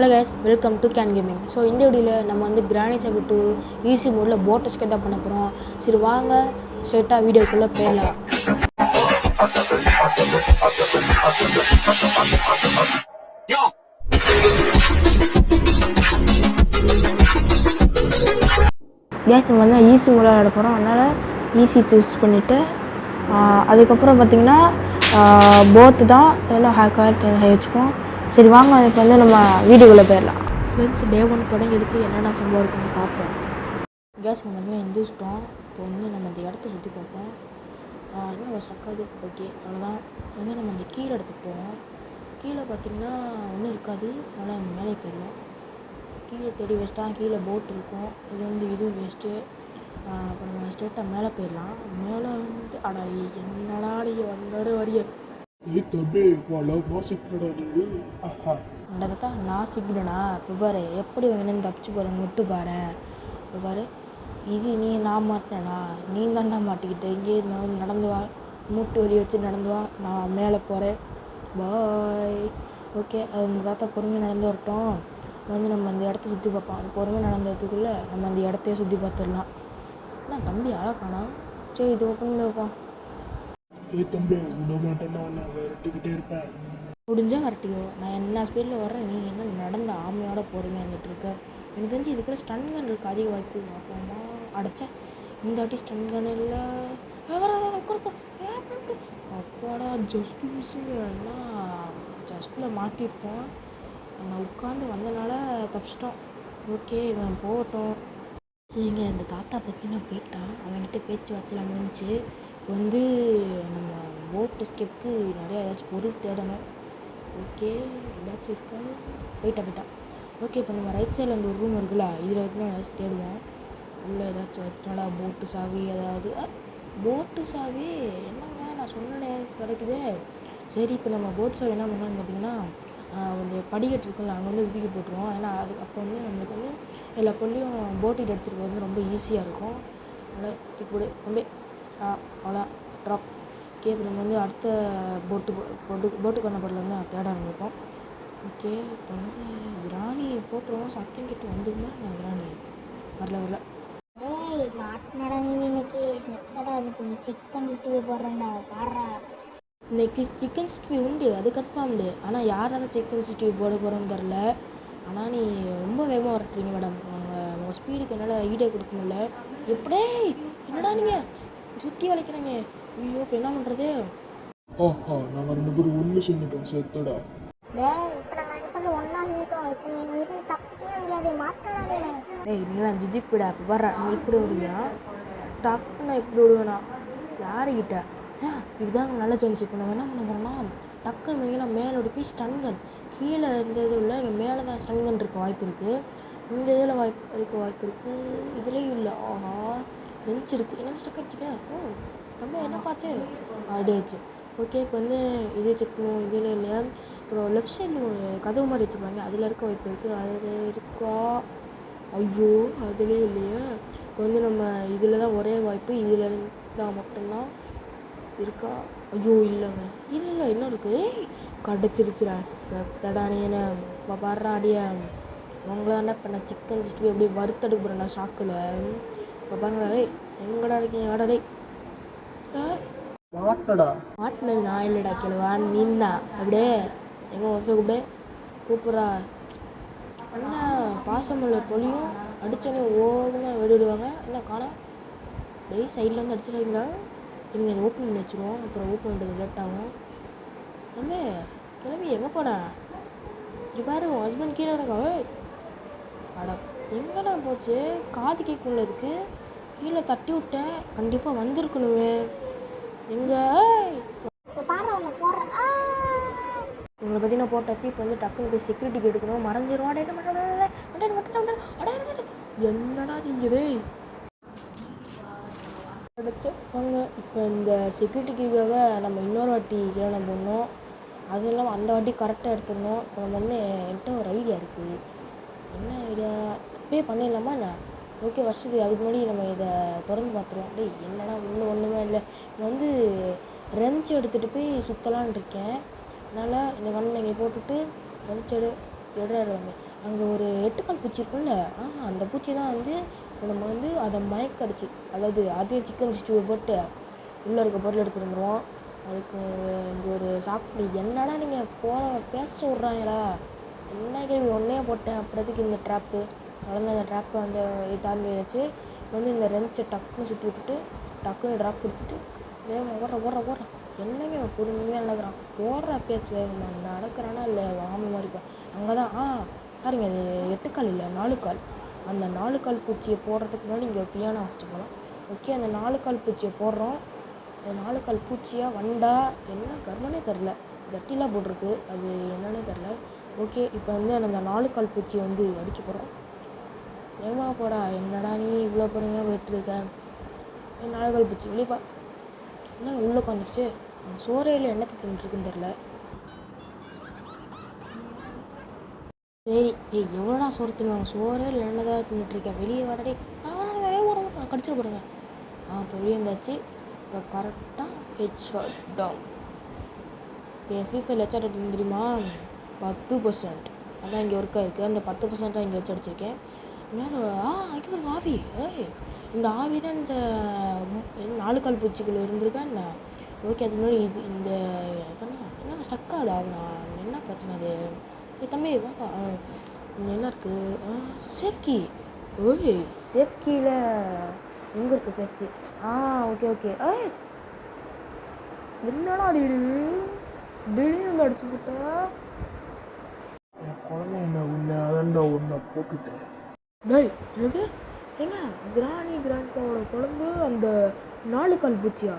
Hello guys, welcome to can gaming. So இந்த வீடியோவில் நம்ம வந்து கிரானி சாப்பிட்டு ஈஸி மோடில் போட்டை ஸ்கேட் தான் பண்ண போகிறோம். சரி வாங்க ஸ்ட்ரெயிட்டாக வீடியோக்குள்ளே போயிடலாம். கேஸ் நம்ம வந்து ஈஸி மோடில் விளையாட போகிறோம். அதனால் ஈஸி சூஸ் பண்ணிவிட்டு அதுக்கப்புறம் பார்த்திங்கன்னா போட்டு தான் எல்லாம் ஹேக்காக வச்சுப்போம். சரி வாங்க இப்போ வந்து நம்ம வீடியோக்குள்ளே போயிடலாம். ஃப்ரெண்ட்ஸ், டே 1 தொடங்கிடுச்சு. என்னென்ன சம்பவம் இருக்குன்னு பார்ப்போம். கேஸ் நம்ம வந்து எந்திரிச்சிட்டோம். இப்போ வந்து நம்ம அந்த இடத்த சுற்றி பார்ப்போம். இன்னும் ஸ்ட்ரக்காது. ஓகே, அவ்வளோதான். வந்து நம்ம அந்த கீழே இடத்துக்கு போவோம். கீழே பார்த்திங்கன்னா ஒன்றும் இருக்காது. அதனால் நம்ம மேலே போயிடுவோம். கீழே தேடி வேஸ்ட்டாக கீழே போட் இருக்கும். இது வந்து இதுவும் வேஸ்ட்டு. இப்போ நம்ம ஸ்ட்ரெயிட்டாக மேலே போயிடலாம். மேலே வந்து அடா என்னடா நீங்கள் வந்தோட வரிய அந்த நான் சிக்கிறேனா? இப்போ பாரு எப்படி வேணும்னு தப்பிச்சு போகிறேன் விட்டு பாரு. இப்போ பாரு, இது நீ நான் மாட்டினேனா? நீ தாண்டா மாட்டிக்கிட்ட. இங்கே நடந்து வா, மூட்டு வலி வச்சு நடந்து வா, நான் மேலே போகிறேன். பாய். ஓகே, அது இந்த தாத்தா பொறுமையாக நடந்து வரட்டும். வந்து நம்ம அந்த இடத்த சுற்றி பார்ப்போம். அது பொறுமையாக நடந்ததுக்குள்ளே நம்ம அந்த இடத்தையே சுற்றி பார்த்துடலாம். ஆனால் தம்பி அழகானா? சரி, இது ஓப்பன் பண்ணி வைப்போம். தம்பி விட மாட்டேன்னா நான் விரட்டிக்கிட்டே இருப்பேன். முடிஞ்சால் வரட்டியோ, நான் என்ன ஸ்பீடில் வர்றேன், நீ என்ன நடந்த ஆமையோட பொறுமையாக வந்துட்டு இருக்க. எனக்கு தெரிஞ்சு இதுக்குள்ள ஸ்டன் கன் இருக்குது. அதிக வாய்ப்பு பார்ப்போமா? அடைச்சா இந்த வாட்டி ஸ்டன் கன் இல்லை. அப்பாடா, ஜஸ்ட் மிஸ்ஸுங்க. எல்லாம் ஜஸ்ட்டில் மாட்டியிருப்போம். நம்ம உட்காந்து வந்தனால தப்பிச்சிட்டோம். ஓகே, இவன் போகட்டும். சரிங்க, இந்த தாத்தா பார்த்தீங்கன்னா போயிட்டான். அவன்கிட்ட பேச்சு வச்சலாம் முடிஞ்சு. இப்போ வந்து நம்ம போட் எஸ்கேப்புக்கு நிறையா ஏதாச்சும் பொருள் தேடணும். ஓகே, ஏதாச்சும் இருக்கா? போயிட்டான். ஓகே, இப்போ நம்ம ரைட் சைடில் அந்த ஒரு ரூம் இருக்குல்ல, இதில் வந்து ஏதாச்சும் தேடுவோம். உள்ளே ஏதாச்சும் வச்சுனால போட்டு சாவி, அதாவது போட்டு சாவி என்னங்க நான் சொன்னேனே கிடைக்குது. சரி, இப்போ நம்ம போட் சாவி என்ன பண்ணலான்னு பார்த்தீங்கன்னா, அந்த படிக்கட்டு இருக்குல்ல, அங்கே வந்து தூக்கி போட்டுருவோம். ஏன்னா அது அப்போ வந்து நம்மளுக்கு வந்து எல்லா பொருளையும் போட்டிட்டு எடுத்துகிட்டு போகிறது ரொம்ப ஈஸியாக இருக்கும். அதனால் தூக்கி போடு தம்பி. அவ்வளோ ட்ராப். ஓகே, இப்போ நம்ம வந்து அடுத்த போட்டுக்கான பொருள் வந்து தேட ஆரம்பிப்போம். ஓகே, இப்போ வந்து கிராணி போட்டுருவோம். சத்தம் கேட்டு வந்துருமா? நான் கிராணி வரல. மாட்டினடா நீ இன்னைக்கு செத்தடா. இன்னைக்கு நீ சிக்கன் 65 போடுறேன்டா, பாடுறா. இன்னைக்கு சிக்கன் 65 உண்டு, அது கன்ஃபார்ம்டு. ஆனால் யார் அதை சிக்கன் 65 போட போகிறோன்னு தெரில. ஆனால் நீ ரொம்ப வேகமாக வரட்டுறீங்க மேடம். உங்கள் ஸ்பீடுக்கு என்னால் ஈடே கொடுக்க முடியல. எப்படே என்னடா நீங்கள் சுற்றி வளைக்கிறீங்க? ஐயோ, இப்போ என்ன பண்ணுறது? நாங்கள் 2 பேரும் ஒன்று சேர்ந்துட்டோம். செத்தடா. இப்போ நாங்கள் 2 பேரும் ஒன்றா இருந்தோம். இப்போ நீ எங்கள் வீட்டில் தப்பிக்கவே முடியாது. மாட்டினாடே. நீங்களாம் ஜிஜிக் போய்டா. இப்போ வர்ற நீ இப்படி விடுவியா? டக்குன்னு எப்படி விடுவேண்ணா? யாருக்கிட்ட? இதுதாங்க நல்ல சான்ஸ். இப்போ நம்ம என்ன பண்ண போகிறோம்னா, டக்குன்னு வைங்களா மேலே ஒரு பீஸ் ஸ்டன்கன் கீழே இந்த இது இல்லை, இங்கே மேலே தான் ஸ்டன்கன் இருக்க வாய்ப்பு இருக்குது. இந்த இதில் வாய்ப்பு இருக்குது. இதுலேயும் இல்லை. ஆஹா, பெஞ்ச் இருக்குது. என்ன ஸ்டக் ஆகிடுச்சிங்க? தம்பி என்ன பார்த்து அப்படியாச்சு. ஓகே, இப்போ வந்து இது செக் பண்ணுவோம். இதில் இல்லை. அப்புறம் லெஃப்ட் சைடில் ஒரு கதவு மாதிரி வச்சுருப்பாங்க, அதில் இருக்க வாய்ப்பு இருக்குது. அதில் இருக்கா? ஐயோ, அதுலேயும் இல்லையா? இப்போ வந்து நம்ம இதில் தான் ஒரே வாய்ப்பு. இதில் இருந்தால் மட்டும்தான் இருக்கா? ஐயோ இல்லைங்க, இல்லை இன்னும் இருக்குது. கிடச்சிருச்சுடா. சத்தடா நீ என்ன பாடுறா அடியா? உங்களாண்டா இப்போ நான் சிக்கன் 65 அப்படியே வறுத்தெடுக்க போகிறேன்டா ஷாக்கில். இப்போ பாருங்கடா. எங்கடா இருக்கீங்க? ஆடாடே மாட்டினது நான் இல்லைடா, கிழவா நீந்தா. அப்படியே எங்கள் ஒய்ஃபை கூப்பிட்றா. என்ன பாசமல்ல பொழியும் அடித்தோடனே ஓகமாக விடுவாங்க. என்ன காணோம்? சைடில் வந்து அடிச்சிடாதீங்களா? நீங்கள் அதை ஓப்பன் பண்ணி வச்சுருவோம். அப்புறம் ஓப்பன் பண்ணுறது லேட் ஆகும். தம்பி கிளம்பி எங்கே போட? இப்படி பாரு, உன் ஹஸ்பண்ட் கீழே கிடக்கா? அடா எங்கடா போச்சு? காது கேட்குள்ள இருக்குது. கீழே தட்டி விட்டேன். கண்டிப்பாக வந்திருக்கணுமே. எங்கே உங்களை பற்றி நான் போட்டாச்சு. இப்போ வந்து டக்குன்னு போய் செக்யூரிட்டிக்கு எடுக்கணும். மறைஞ்சிரும். என்னடா நீங்களே கிடச்சப்பாங்க. இப்போ இந்த செக்யூரிட்டிக்காக நம்ம இன்னொரு வாட்டி கிளம்ப போடணும். அதுவும் இல்லாமல் அந்த வாட்டி கரெக்டாக எடுத்துடணும். இப்போ நம்ம வந்து என்கிட்ட ஒரு ஐடியா இருக்குது. என்ன ஐடியா? இப்போயே பண்ணிடலாமா என்ன? ஓகே, ஃபஸ்ட்டு அதுக்கு முன்னாடி நம்ம இதை திறந்து பார்த்துருவோம். என்னடா இன்னும் ஒன்றுமே இல்லை. வந்து ரெஞ்ச் எடுத்துகிட்டு போய் சுற்றலான் இருக்கேன். அதனால் இந்த கண்ணை இங்கே போட்டுட்டு ரெஞ்ச் எடுறாருவாங்க. அங்கே ஒரு 8 கால் பூச்சி இருக்கும்ல, அந்த பூச்சி தான் வந்து நம்ம வந்து அதை மயக்கடிச்சு, அதாவது அதையும் சிக்கன் 60 போட்டு உள்ளே இருக்க பொருள் எடுத்துகிட்டு வந்துடுவோம். அதுக்கு இங்கே ஒரு சாப்பிட்டு என்னடா நீங்கள் போகிற பேச விட்றாங்கடா, என்ன கேள்வி ஒன்றே போட்டேன். அப்புறத்துக்கு இந்த ட்ராப்பு தொடர்ந்து அந்த ட்ராப்பை அந்த தாண்டி வச்சு வந்து இந்த ரெஞ்சை டக்குன்னு சுற்றி விட்டுட்டு டக்குன்னு ட்ராப் கொடுத்துட்டு வேகமாக ஓடுற என்னங்க அவன் பொறுமையாக நடக்கிறான். ஓடுற பேச்சு வேகமாக நடக்கிறானா இல்லை ஆமை மாதிரி இருப்பான். அங்கே தான் சாரிங்க, அது 8 கால் இல்லை 4 கால். அந்த 4 கால் பூச்சியை போடுறதுக்கு முன்னாடி இங்கே பியானோ வச்சுட்டு போகலாம். ஓகே, அந்த 4 கால் பூச்சியை போடுறோம். அந்த 4 கால் பூச்சியாக வண்டா என்ன கர்மனே தெரில, ஜட்டிலாம் போட்டிருக்கு, அது என்னன்னே தெரில. ஓகே, இப்போ வந்து அந்த 4 கால் பூச்சியை வந்து அடிச்சு போடுறோம். ஏமா போடா, என்னடா நீ இவ்வளோ பொறுமையாக போயிட்டுருக்க. 4 கால் பூச்சி வெளியப்பா, என்ன உள்ளே உட்காந்துருச்சு. சோறையில் எண்ணத்தை தின்னுட்டுருக்குன்னு தெரில. சரி எவ்வளோடா சோறு தின்னுவாங்க, சோறையில் எண்ணெய் தான் தின்னுட்டுருக்கேன், வெளியே வாடடே. கடிச்சிட போடுங்க. இப்போ வெளியே வந்தாச்சு. இப்போ கரெக்டாக ஹெட்ஷாட் டவுன். இப்போ என் ஃப்ரீ ஃபயர் ஹெட்ஷாட் எடுத்து தெரியுமா, 10%. அதான் இங்கே ஒர்க்காக இருக்குது. அந்த 10% இங்கே வச்சு அடிச்சிருக்கேன். மேலே அங்கே பாருங்க ஆவி. இந்த ஆவி தான் இந்த 4 கால் பூச்சிக்குள்ளே இருந்திருக்கா என்ன. ஓகே, அது முன்னாடி இது இந்த என்ன ஸ்டக் ஆகுது ஆகுனா, என்ன பிரச்சனை அது. தம்பி வாப்பா, இங்கே என்ன இருக்குது, சேஃப்கி. சேஃப்கியில் எங்கே இருக்குது சேஃப்கி. ஓகே. என்னடா திடீர்னு வந்து அடிச்சு போட்டா. என் குழந்தை உன்னை அதான்டா ஒன்றை போட்டுட்டேன். என்னது ஏங்க, கிராண்ட்பாவோட குழம்பு அந்த 4 கால் பூச்சியா?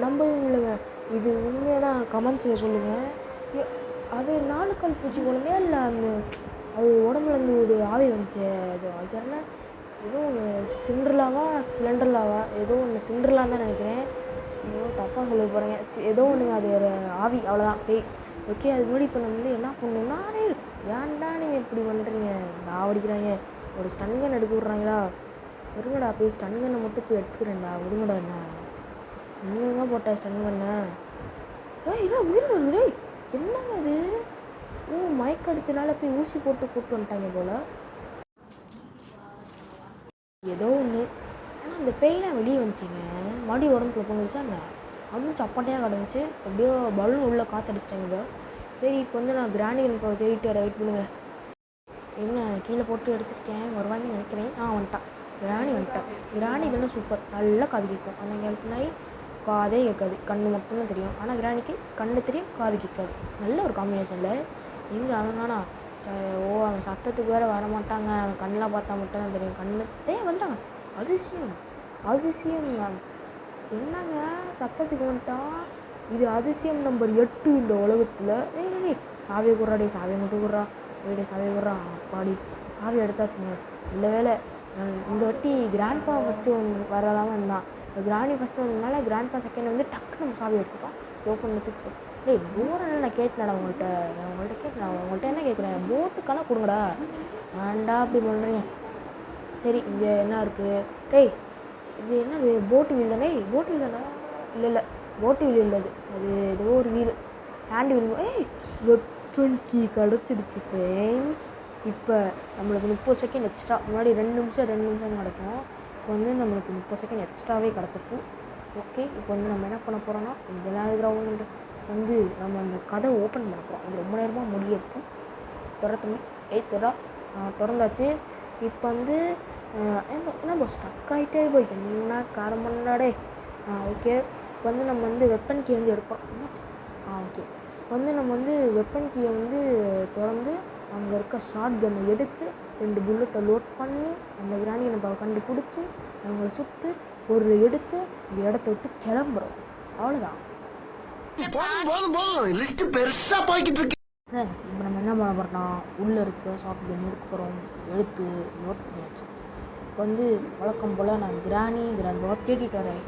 நம்பவே இல்லைங்க. இது உண்மையான கமெண்ட்ஸில் சொல்லுங்கள். அது 4 கால் பூச்சி குழந்தையா இல்லை அந்த அது உடம்புலேருந்து ஒரு ஆவி வந்துச்சு. அது என்ன ஏதோ ஒன்று சிலிண்டர்லாவா ஏதோ ஒன்று சிலிண்டர்லான்னு தான் நினைக்கிறேன். ஏதோ தப்பாக சொல்ல போகிறேங்க. ஏதோ ஒன்றுங்க, அது ஒரு ஆவி, அவ்வளோதான் பேய். ஓகே, அது முன்னாடி இப்போ நம்ம வந்து என்ன பண்ணணும்னா, ஏன்டா நீங்கள் இப்படி பண்ணுறீங்க, நான் அடிக்கிறாங்க. ஒரு ஸ்டன்கன் எடுக்க விட்றாங்களா, விடுங்கடா போய் ஸ்டன்கனை மட்டும் போய் எடுத்துக்கிறேன்டா, விடுங்கடா. என்ன நீங்க போட்ட ஸ்டன்கண்ணை என்ன உயிர் வருது. என்னங்க அது, மயக்க அடிச்சனால போய் ஊசி போட்டு கூப்பிட்டு வந்துட்டாங்க போல் ஏதோ ஒன்று. ஆனால் அந்த பெயினாக வெளியே வந்துச்சிங்க, மடி உடம்புக்குள்ள போந்துச்சா என்ன, அதுவும் சப்பாட்டையாக கிடந்துச்சு. அப்படியே பலூன் உள்ளே காற்றடிச்சிட்டாங்க. சரி, இப்போ வந்து நான் கிராண்டிகன் இப்போ தேடிட்டு வர வெயிட் பண்ணுங்க. என்ன கீழே போட்டு எடுத்துருக்கேன், வருவாங்கன்னு நினைக்கிறேன். வந்துட்டான் வந்துட்டான். கிராண்டிகனும் சூப்பர், நல்லா காது கேட்கும். அந்த கேள்வினாய் காதே கேட்காது, கண்ணு மட்டும்தான் தெரியும். ஆனால் கிராணிக்கு கண்ணு தெரியும், காது கேட்காது. நல்ல ஒரு காம்பினேஷனில். எங்கே அவங்கானா அவன் சட்டத்துக்கு வேறு வரமாட்டாங்க, அவன் கண்ணெலாம் பார்த்தா மட்டும்தான் தெரியும். கண்ணு வந்துட்டாங்க. அதிசயம் என்னங்க, சத்தத்துக்கு வந்துட்டான். இது அதிசயம் நம்பர் 8 இந்த உலகத்தில். சாவியை குடுறாடே, சாவியை மட்டும் குடுறா, சாவியை குடுறா. அப்பாடி சாவி எடுத்தாச்சுங்க. இல்லை வேலை இந்த வாட்டி கிராண்ட்பா ஃபஸ்ட்டு வரலாமல் இருந்தான். கிராணி ஃபஸ்ட்டு வந்ததுனால கிராண்ட்பா செகண்ட் வந்து டக்குன்னு நம்ம சாவி எடுத்துப்போம். ஓப்பன் எடுத்துக்கிட்டோம். போகிறேன் நான் கேட்டேன்டா உங்கள்கிட்ட கேட்டேன். உங்கள்கிட்ட என்ன கேட்குறேன், போட்டுக்கெல்லாம் கொடுங்கடா. வேண்டா அப்படி பண்ணுறீங்க. சரி, இங்கே என்ன இருக்குது, இது என்னது, போட்டு வீல் தானே. போட்டு வீல் தானே, இல்லை போட்டு வீல் இல்லை, அது ஏதோ ஒரு wheel, hand wheel. Weapon key கிடச்சிடுச்சு ஃப்ரெண்ட்ஸ். இப்போ நம்மளுக்கு 30 செகண்ட் எக்ஸ்ட்ரா, முன்னாடி 2 நிமிஷம் கிடைக்கும். இப்போ வந்து நம்மளுக்கு 30 செகண்ட் எக்ஸ்ட்ராவே கிடச்சிருக்கு. ஓகே, இப்போ வந்து நம்ம என்ன பண்ண போகிறோன்னா, இதெல்லாம் இருக்கிறவங்க வந்து நம்ம அந்த கதை ஓப்பன் பண்ண போகிறோம். இது ரொம்ப நேரமாக முடியிருக்கு. திறந்தாச்சு. இப்போ வந்து என்ன ஸ்டக் ஆகிட்டே போய் என்ன காரம் பண்ணாடே. ஓகே, இப்போ வந்து நம்ம வந்து வெப்பன் கீ வந்து எடுப்போம். ஓகே, வந்து நம்ம வந்து வெப்பன் கீயை வந்து திறந்து அங்கே இருக்க ஷார்ட் கன்னை எடுத்து 2 புல்லட்டை லோட் பண்ணி அந்த கிராணியை நம்ம கண்டுபிடிச்சி அவங்கள சுட்டு ஒரு எடுத்து இந்த இடத்த விட்டு கிளம்புறோம். அவ்வளோதான். இப்போ நம்ம என்ன பண்ண போகிறோம்னா, உள்ளே இருக்க ஷார்ட் கன் எடுக்க போகிறோம். எடுத்து லோட் பண்ணியாச்சு. இப்போ வந்து வழக்கம் போல் நான் கிராண்ட்பாவை தேடிட்டு வரேன்.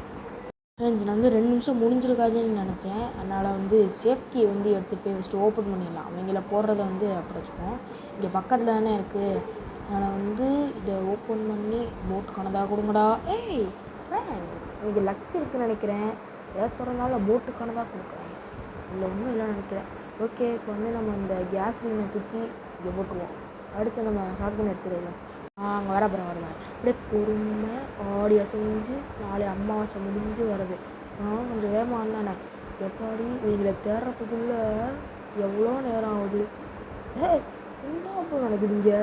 நான் வந்து 2 நிமிஷம் முடிஞ்சிருக்காதுன்னு நினச்சேன். அதனால் வந்து சேஃப்கி வந்து எடுத்துகிட்டு போய் ஃபஸ்ட்டு ஓப்பன் பண்ணிடலாம். அவங்கள போடுறத வந்து அப்புறம் வச்சுப்போம். இங்கே பக்கத்தில் தானே இருக்குது. அதனால் வந்து இதை ஓப்பன் பண்ணி போட் கணதாக கொடுங்கடா. ஃப்ரெண்ட்ஸ், இது லக் இருக்குதுன்னு நினைக்கிறேன். ஏதாவது திறந்தாலும் போட்டு கணதாக கொடுக்குறேன். இல்லை ஒன்றும் இல்லைன்னு நினைக்கிறேன். ஓகே, இப்போ வந்து நம்ம இந்த கேஸ் சிலிண்டரை தூக்கி இங்கே போட்டுருவோம். அடுத்து நம்ம ஷார்ட் கன் எடுத்துகிட்டு வருவோம். அங்கே வரப்புறம் வருவேன். அப்படியே பொறுமை ஆடி அசைஞ்சு நாளை அமாவாசை முடிஞ்சு வருது. கொஞ்சம் வேகமாக வந்தானே எப்பாடி இவங்களை தேடுறதுக்குள்ளே எவ்வளோ நேரம் ஆகுது. என்ன அப்போ நடக்குது இங்கே?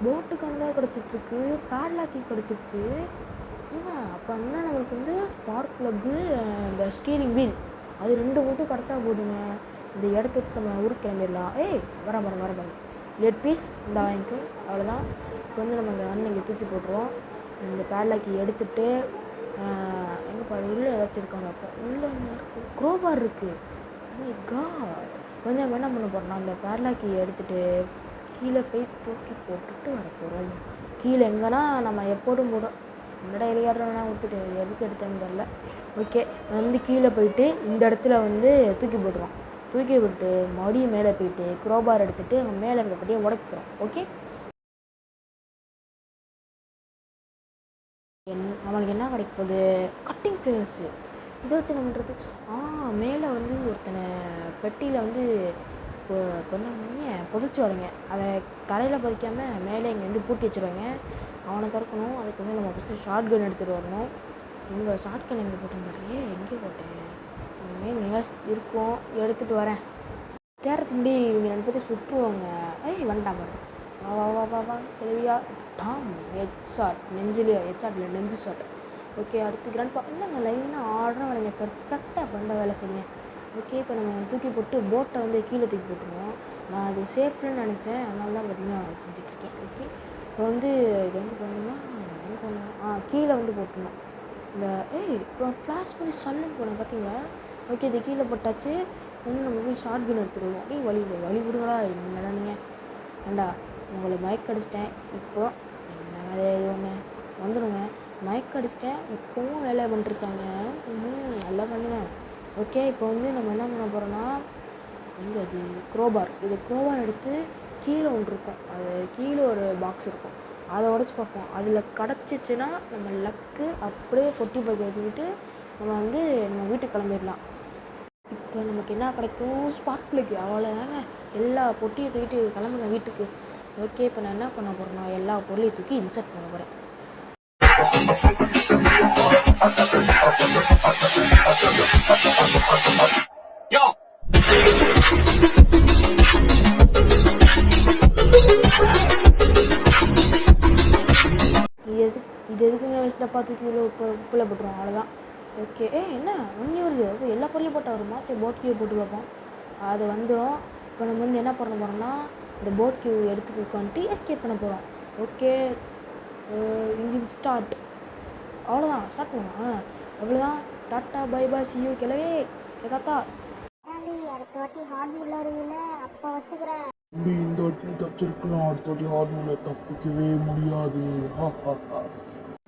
போட்டு கணக்காக கிடச்சிட்ருக்கு, பேட்லாக்கி கிடச்சிருச்சு. ஏங்க அப்போ என்ன நம்மளுக்கு வந்து ஸ்பார்க் ப்ளக்கு, இந்த ஸ்டீரிங் வீல் அது 2 மட்டும் கிடச்சா போதுங்க. இந்த இடத்த விட்டு நம்ம ஊருக்கு கிளம்பிடலாம். வர லேட் பீஸ் இந்த வாங்கிக்கும். அவ்வளோதான். இப்போ வந்து நம்ம இந்த அண்ணன் இங்கே தூக்கி போட்டுருவோம். இந்த பேட்லாக்கி எடுத்துகிட்டு எங்கே பாரு உள்ளே ஏதாச்சும் இருக்காங்க. அப்போ உள்ளே என்ன இருக்குது? க்ரோபார் இருக்குது. வந்து நம்ம என்ன பண்ண போகிறோம்னா அந்த பேட்லாக்கி எடுத்துகிட்டு கீழே போய் தூக்கி போட்டுட்டு வர போகிறோம். கீழே எங்கன்னா நம்ம எப்போதும் போடும் என்னடா எலியாடுறோன்னா ஊற்றுட்டு எதுக்கு எடுத்தேன்னு தெரில. ஓகே வந்து கீழே போயிட்டு இந்த இடத்துல வந்து தூக்கி போட்டுருவோம். தூக்கி விட்டு மறுபடியும் மேலே போயிட்டு க்ரோபார் எடுத்துகிட்டு அங்கே மேலே இருக்கப்படியே உடைக்கிறோம். ஓகே நம்மளுக்கு என்ன கிடைக்க போகுது? Cutting players. இதை வச்சு என்ன பண்ணுறது? மேலே வந்து ஒருத்தனை பெட்டியில் வந்து பொண்ணு புதைச்சி வரீங்க. அதை கரையில் பதிக்காமல் மேலே இங்கே வந்து பூட்டி வச்சுருவாங்க. அவனை திறக்கணும். அதுக்கு வந்து நம்ம ஃபஸ்ட்டு ஷார்ட் கன் எடுத்துகிட்டு வரணும். இங்கே ஷார்ட் கன் எங்கே போட்டிருந்தாரு? எங்கே போட்டேன்? எங்கே இருக்கும் எடுத்துகிட்டு வரேன். தேரத்து முடி இவங்க 2 பேர்த்தையும் சுற்றுவாங்க. வந்துட்டாங்க. வா தெளிவியா டாம் ஹெட்ஷாட் நெஞ்சிலே ஹெட்ஷாட்டில் நெஞ்சு ஷாட். ஓகே அடுத்து கிராண்ட் இல்லைங்க லைனாக ஆடுறோம் வேலைங்க பெர்ஃபெக்டாக பண்ண வேலை செய்யுங்க. ஓகே இப்போ நம்ம தூக்கி போட்டு போட்டை வந்து கீழே தூக்கி போட்டுருவோம். நான் அது சேஃப்னு நினச்சேன், அதனால தான் பார்த்திங்கன்னா செஞ்சுட்ருக்கேன். ஓகே இப்போ வந்து இது வந்து பண்ணணும்னா என்ன பண்ணணும்? கீழே வந்து போட்டுருணும். இந்த இப்போ ஃப்ளாஷ் பண்ணி சல்லுன்னு போனேன் பார்த்தீங்களா? ஓகே இது கீழே போட்டாச்சு. வந்து நம்ம போய் ஷார்ட் கன் எடுத்துருவோம். வழி விடுங்களா என்னடா நீங்கள் ஏண்டா உங்களை மயக்க அடிச்சிட்டேன். இப்போ என்ன வேலையை ஒன்று வந்துடுங்க. மயக்க அடிச்சிட்டேன். இப்போவும் வேலையை பண்ணிட்டுருக்காங்க. நல்லா பண்ணுவேன். ஓகே இப்போ வந்து நம்ம என்ன பண்ண போகிறோன்னா எங்கே அது க்ரோபார். இது க்ரோபார் எடுத்து கீழே ஒன்று இருக்கும். அது கீழே ஒரு பாக்ஸ் இருக்கும். அதை உடச்சி பார்ப்போம். அதில் கிடச்சிச்சின்னா நம்ம லக்கு அப்படியே பொட்டி போய் வச்சுக்கிட்டு நம்ம வந்து நம்ம வீட்டுக்கு கிளம்பிடலாம். இப்போ நமக்கு என்ன கிடைக்கும்? Spark plug. அவ்வளோதாங்க. எல்லா பொட்டியை தூக்கிட்டு கிளம்புங்க வீட்டுக்கு. ஓகே இப்போ நான் என்ன பண்ண போகிறேன்னா எல்லா பொருளையும் தூக்கி இன்சர்ட் பண்ண போகிறேன். இது எதுக்குங்க வேஸ்ட்டாக தூக்கி உப்புல போட்டுருவோம். அவ்வளோதான். ஓகே என்ன ஒன்றே வருது? ஓகே எல்லா பொருளையும் போட்டால் வருமா? சரி போட் கியூ போட்டு பார்ப்போம். அது வந்துடும். இப்போ நம்ம வந்து என்ன பண்ண போகிறோம்னா இந்த போட் கியூ எடுத்து உட்காந்துட்டு எஸ்கேப் பண்ண போகிறோம். Okay engine start. அவ்வளோதான் ஸ்டார்ட் பண்ணுவோம். அவ்வளோதான். Tata bye bye see you கிளவே தாத்தா. அடுத்த வாட்டி ஹார்ட் முள்ள வருவீல அப்போ வச்சுக்கிறேன். இந்த வாட்டி தப்பிச்சிருக்கலாம், அடுத்த வாட்டி ஹார்ட் முள்ள தப்பிக்கவே முடியாது.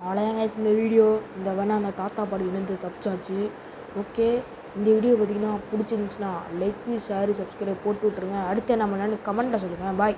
அவ்வளோதாங்க இந்த வீடியோ. இந்த வேணா அந்த தாத்தா பாடியிலேருந்து தப்பிச்சாச்சு. ஓகே இந்த வீடியோ பார்த்திங்கன்னா பிடிச்சிருந்துச்சுன்னா லைக்கு ஷேரு சப்ஸ்கிரைப் போட்டு விட்ருங்க. அடுத்து நம்ம என்னென்னு கமெண்ட்டில் சொல்லுங்கள். பாய்.